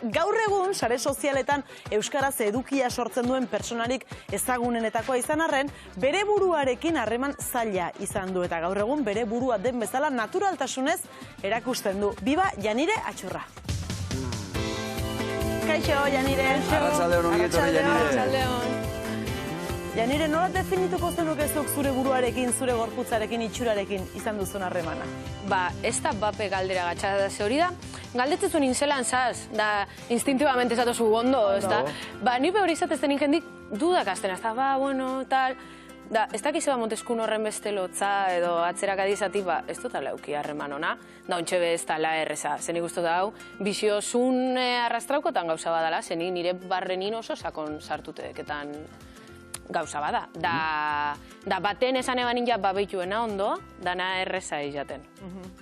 Gaur egun, sare sozialetan euskaraz edukia sortzen duen pertsonarik ezagunenetakoa izan arren, bere buruarekin harreman zaila izan du eta gaur egun bere burua den bezala naturaltasunez erakusten du. Biba Janire Atxurra. Kaixo, Janire. Arratsaldeon, ongi etorri, Janire. Janire, nola definituko zenuke zuk zure buruarekin, zure gorputzarekin, itxurarekin izan duzun harremana? Ez da bape galdera gatxada da, ze hori da. Galdetzen zuen inzelan zaz, da instintivamente esatozu ondo, ez da. Nipe hori izatezten inkendik dudak azten, ez da, bueno, tal. Da, ez dakiz eba Monteskun horren beste lotza edo atzerak adizati, ez dut alauki harreman ona. Da, ontxe bez tala erreza, zenik uste da hau, biziozun arrastraukotan gauza badala, zenik nire barrenin oso sakon sartuteketan gauza bada. Da baten esan eban inja babeituena ondo, dana erreza izaten.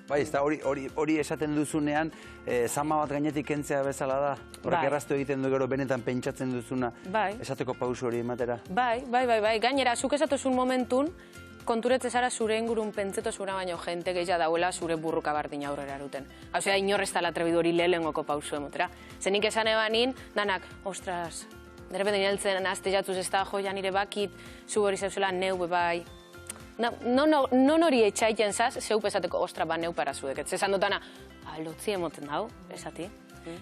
Bai, ez da, hori esaten duzunean, zama bat gainetik kentzea bezala da? Horrek erraztu egiten du gero benetan pentsatzen duzuna, esateko pausu hori ematera? Bai. Gainera, zuk esatuzun momentun, konturetze zara zure ingurun pentseto zura baino jente gehiago dauela zure burruka bardina aurrera eruten. Hau zera, inorrez tala trebidori lehengoko pausu emotera. Zenik esan ebanin, danak, ostras, derrepende niltzen azte jatzuz ez da, joia nire bakit, zu hori zeuzela neu bebai. Non hori etxaiten zaz, zeu pesateko, ostra, neu para zueket. Zezan dutana, lotzi emoten dau, esati.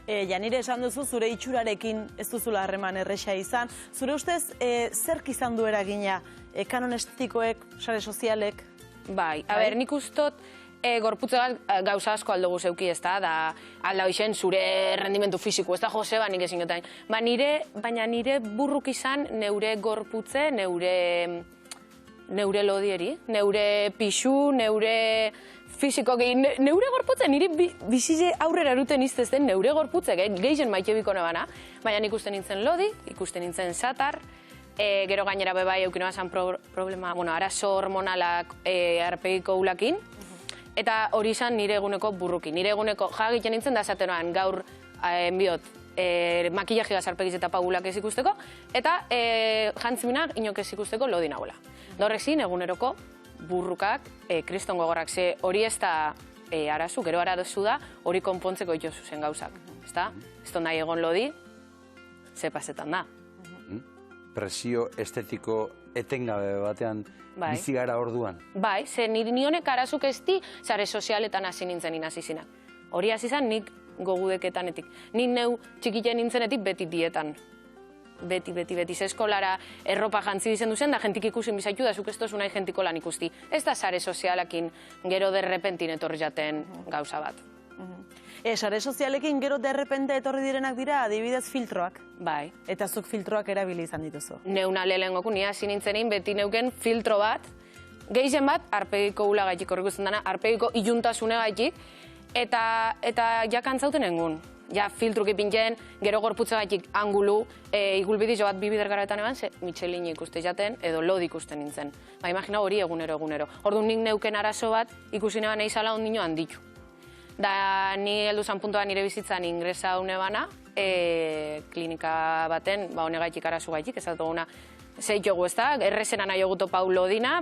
Janire, esan duzu, zure itxurarekin ez duzula harreman erresa izan. Zure ustez, zerk izan du eragina? Kanon estetikoek, sare sozialek? Bai, nik ustot, gorputze gauza asko aldugu zeuki, ez da, alda hoxen zure rendimentu fiziko, ez da Joseba nik ezin jotain. Baina nire burruk izan neure gorputze, neure lodieri, neure pixu, neure fiziko gehi, neure gorputze, nire bizize aurrera eruten iztezten neure gorputze, gehien maite biko nebana, baina nik ikusten nintzen lodi, ikusten nintzen satar, gero gainera bebai eukino bazan problema, arazo hormonalak arpegiko ulakin, eta hori izan nire eguneko burruki. Nire eguneko jagiten nintzen da esatenoan gaur enbiot makillaji bazarpegiz eta pagulak ez ikusteko, eta jantziminak inok ez ikusteko lodi nagoela. Horrezin eguneroko burrukak kriston gogorrak, ze hori ez da arazu, gero arazu da hori konpontzeko itozu zen gauzak. Ez da nahi egon lodi, ze pasetan da. Presio estetiko etengabe batean bizi gara orduan. Bai, ze ni honek arazuk ez di sare sozialetan hasi nintzen inazizinak. Hori hasi zen nik gogudeketanetik. Nik neu txikiten nintzenetik beti dietan. Beti. Ze eskolara erropa jantzi dizen duzen, da jentik ikusin bizaitu, da zuk ez tozu nahi jentiko lan ikusti. Ez da sare sozialakin gero derrepentin etorri jaten gauza bat. Sare sozialekin gero derrepente etorri direnak dira, adibidez filtroak. Bai. Eta zuk filtroak erabili izan dituzu. Neuna lehengoku, ni hasi nintzenin beti neuken filtro bat, gehien bat, arpegiko ulagaitik horrek usten dana, arpegiko iluntasune gaitik, eta jakantzauten engun. Ja, filtruk ipintzen, gero gorputze gaitik angulu, igulbidi jo bat bibider garaetan eban, ze Michelin ikuste jaten, edo lodi ikusten nintzen. Ba, imagina hori egunero. Orduan nik neuken arazo bat, ikusi neban eizala ondino handitu. Da, ni heldu zan puntua nire bizitzan ingresa une bana, klinika baten, honegaitik arazu gaitik, ez duguna zeitogu ez da, errezena nahi oguto Paulo dina,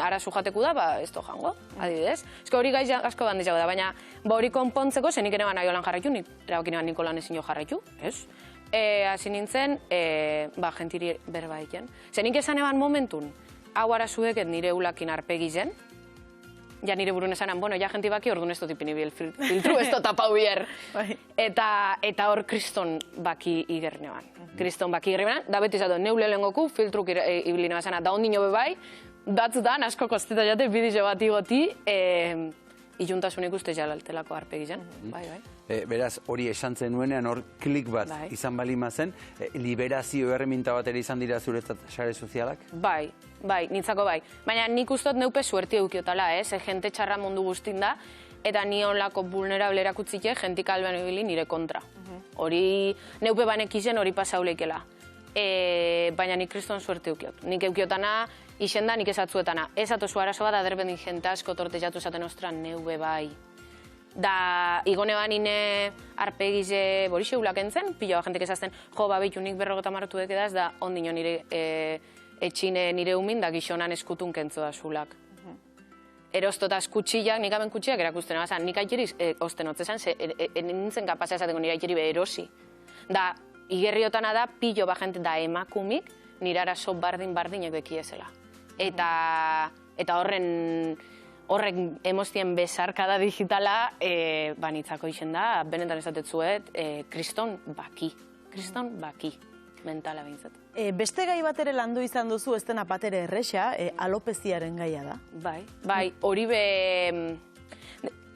arazu jateku da, ez do jango, adibidez. Ez hori gaiz asko bandizago da, baina hori konpontzeko, zenik ere nahi holan jarraitu, erabaki neban Nikolan ezin jo jarraitu, ez? Hasi nintzen, jentiri berba egiten. Zenik esan eban momentun, hau arazueket nire ulakin arpegizen, ja nire burun esanan, ja jenti baki orduan ez dut ipini bil filtru, ez dut apau bier. Eta hor kriston baki igerri neban. Kriston baki igerri neban, da beti zato, neule lehengoku filtruk ibili nebazana, da ondino bebai, datzutan asko kosteta jate bidizo bat igoti, iluntasunik uste jalaltelako arpegizen. Beraz, hori esan zenuenean, hor klik bat izan balima zen, liberazio erreminta bat ere izan dira zuretzat sare sozialak? Bai, nintzako bai. Baina nik ustot neupe suerti eukiotala, jente txarra mundu guztin da, eta ni onlako vulnerable erakutzike jentik alban ibili nire kontra. Hori neupe banek izen hori pasauleikela. Baina nik kriston suerti eukiot. Nik eukiotana, izenda nik esatzuetana. Ez atozu arazo bat, aderbendin jente asko torte jatu esaten ostra, neube bai. Da, igone banine arpegize borixe ulak entzen, piloa jentek ezazten, babitu nik 50 dekedaz, da ondino nire etxine nire umin, da gixonan eskutun kentzo da zulak. erostotaz kutsillak, nik hemen kutsillak erakusten abazan, nik aiteri osten otzezan, nintzen kapasa esateko nire aiteri erosi. Da, igerriotana da, pilo bajent da emakumik, nire arazo bardin-bardinek bekiezela. Eta horrek emozien bezarkada digitala, nitzako izen da, benetan esatetzuet, kriston baki. Kriston baki, mentala behintzat. Beste gai bat ere landu izan duzu, ez dena bat ere erresa, alopeziaren gaia da. Bai, hori be...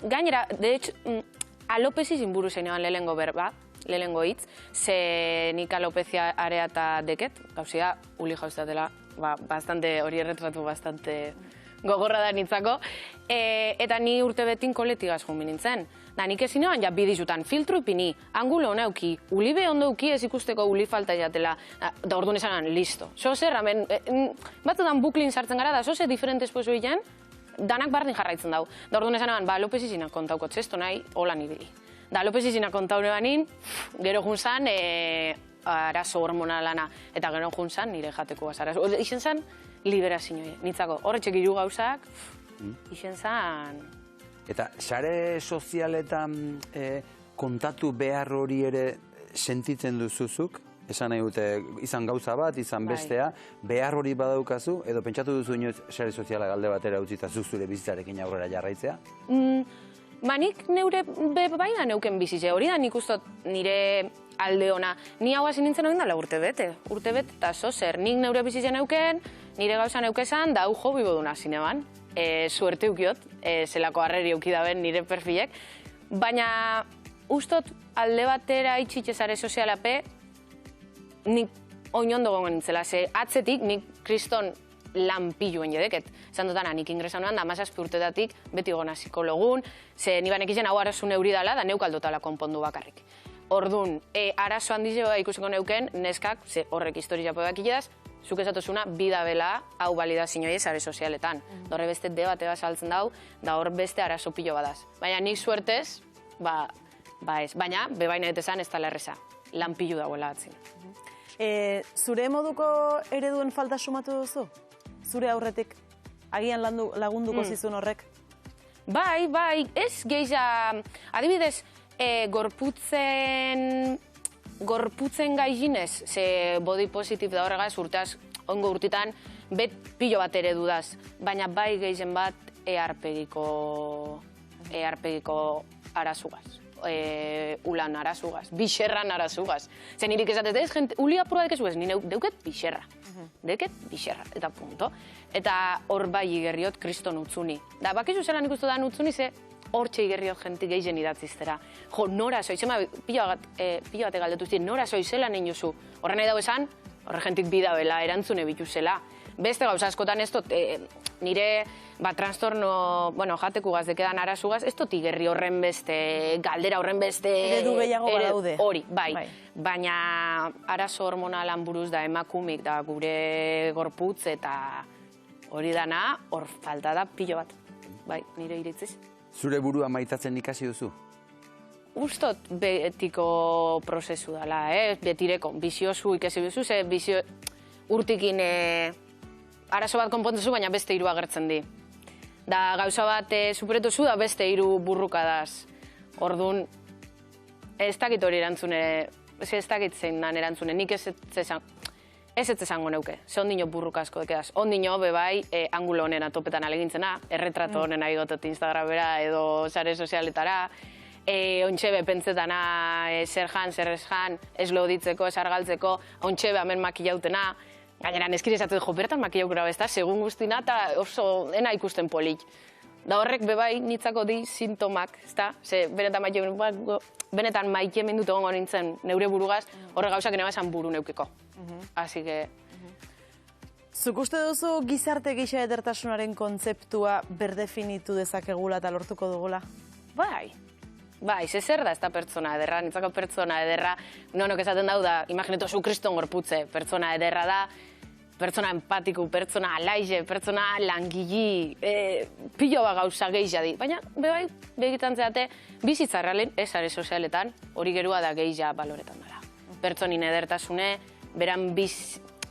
Gainera, de hecho, alopezi zinburu zeinean lehengo berba, lehengo hitz, ze nik alopezia area eta deket, gauzia, uli jauztatela, bastante, hori erretratu bastante gogorra da nitzako, eta ni urte betin koletigaz jumin nintzen. Da, nik ezin eban, ja, bidizutan, filtru ipini, angulo honeuki, uli be ondeuki ez ikusteko uli falta jatela, da orduan esanan, listo. Zozer, hemen, batzutan buklin sartzen gara, da, zoze diferente esposo hilen, danak bardin jarraitzen dau. Da, orduan esanan, Lopez izina kontauko txesto nahi, hola nibili. Da, Lopez izina kontaune banin, gero junzan, arazo hormonalana, eta gero junzan, nire jateko bazara. Ixen zan, liberazioa, nitzako, horretxek hiru gauzak, ixen zan... Eta sare sozialetan kontatu behar hori ere sentitzen duzuzuk? Esan nahi dute, izan gauza bat, izan bestea, behar hori badaukazu, edo pentsatu duzu inoiz sare soziala galde batera utzita zure bizitzarekin aurrera jarraitzea? Nik neure baina neuken bizize, hori da nik ustot nire alde ona. Ni hau hasi nintzen hori dala urte bete eta zozer, nik neure bizize neuken, nire gauza neukezan, da hau jo biboduna zineban. Suerte ukiot, zelako harreri ukidaben nire perfilek, baina ustot alde batera itxitxezare sozialape nik oinondo gongen nintzela, ze atzetik nik kriston lan piluen jedeket. Zan dutana, nik ingresan noan da, mazazpi urtetatik beti gona psikologun, ze nibanek izen hau arazo neuri dala, da neukaldotala konpondu bakarrik. Orduan, arazo handize ikusiko neuken, neskak, ze horrek historia poeak iledaz, zuk esatozuna, bida bela, hau balidazioa sare sozialetan. Horre beste debate bat saltzen dau, da hor beste arazo pilo badaz. Baina nik suertez, ez. Baina, bebaina etezan ez tala erreza. Lan pilu dagoela atzin. Zure moduko ereduen falta sumatu duzu? Zure aurretik? Agian lagunduko zizun horrek? Bai, ez geiza, adibidez, gorputzen gaizinez, ze body positive da horregaz, urteaz, ongo urtitan, bet pilo bat ere dudaz, baina bai geizen bat earpegiko arazugaz, ulan arazugaz, bixerran arazugaz. Zen irik esatez, ez, gente, uli apurra dekezu ez, nire deuket bixerra, eta punto. Eta hor bai igerriot kriston utzuni. Da, bakizu zelan ikustu da utzuni, ze hortxe igerriot jenti geizen idatziztera. Jo, nora soiz, pilo bate galdetu ziren, nora soizela nien jozu. Horren nahi dago esan, horre jentik bidabela, erantzune bituzela. Beste gauza askotan ez dut, nire trastorno, jateku gazdekedan arazugaz, ez dut igerri horren beste, galdera horren beste... Eredu gehiago badaude. Hori, bai. Baina arazo hormonalan buruz da emakumik da gure gorputz eta hori dana, hor falta da pilo bat. Bai, nire iritziz. Zure burua maitatzen ikasi duzu? Ustot betiko prozesu dela, betireko, biziozu ikasi duzu, ze bizio urtikin arazo bat konpontzezu, baina beste hiru agertzen di. Da gauza bat superetuzu da beste hiru burrukadaz. Orduan, ez dakit hori erantzune, ez dakit zein dan erantzune, nik ez esango neuke, ze ondino burruka asko dekedaz. Ondino, bebai, angulo honen atopetan alegintzena, erretrato honen ahigotot Instagramera edo sare sozialetara, ontxebe pentsetana, zer jan, zer ez jan, ez loditzeko, ez argaltzeko, ontxebe hemen makillautena, gainera neskire esatzen jo, bertan makillaukera bezta, segun guztina, eta oso ena ikusten polik. Da horrek bebai nitzako di sintomak, ezta? Ze benetan maite mendut egongo nintzen neure burugaz, horre gauzak neba esan buru neukiko. Así que... Zuk uste duzu gizarte gisa edertasunaren kontzeptua berdefinitu dezakegula eta lortuko dugula? Bai, zer da ez da pertsona ederra, nitzako pertsona ederra, nonok esaten dau da, imaginetu zu kriston gorputze, pertsona ederra da, pertsona empatiku, pertsona alaize, pertsona langili, pilo bat gauza gehiagi. Baina, bebai, begitan zeate, bizitza realen, ez are sozialetan, hori gerua da gehia baloretan dela. Pertsonin edertasune, beran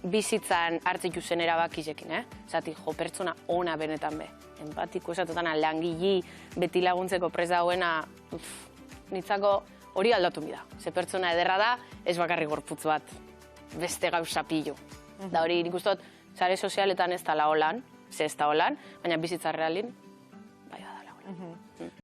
bizitzan hartzitu zen erabakizekin, Zati, jo, pertsona ona benetan be. Empatiko esatutan langili beti laguntzeko prez dagoena, nitzako hori aldatu mida. Ze pertsona ederra da, ez bakarrik gorputz bat, beste gauza pilu. Da hori nik uste dut, sare sozialetan ez dala holan, ze ez da holan, baina bizitza realin, bai da holan.